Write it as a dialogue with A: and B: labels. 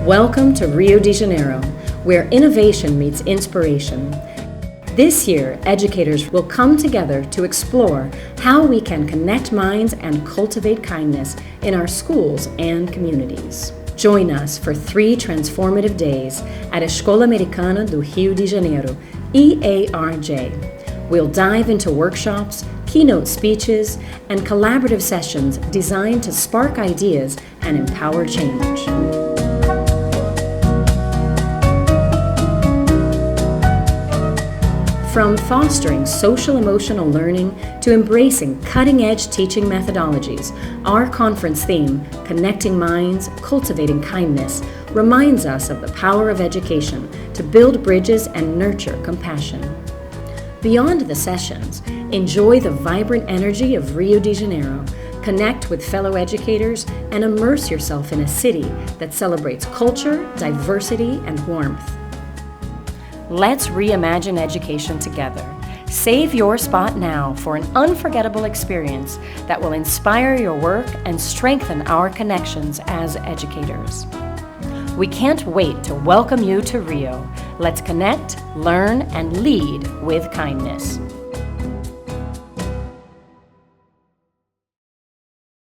A: Welcome to Rio de Janeiro, where innovation meets inspiration. This year, educators will come together to explore how we can connect minds and cultivate kindness in our schools and communities. Join us for 3 transformative days at Escola Americana do Rio de Janeiro, EARJ. We'll dive into workshops, keynote speeches, and collaborative sessions designed to spark ideas and empower change. From fostering social-emotional learning to embracing cutting-edge teaching methodologies, our conference theme, Connecting Minds, Cultivating Kindness, reminds us of the power of education to build bridges and nurture compassion. Beyond the sessions, enjoy the vibrant energy of Rio de Janeiro, connect with fellow educators, and immerse yourself in a city that celebrates culture, diversity, and warmth. Let's reimagine education together. Save your spot now for an unforgettable experience that will inspire your work and strengthen our connections as educators. We can't wait to welcome you to Rio. Let's connect, learn, and lead with kindness.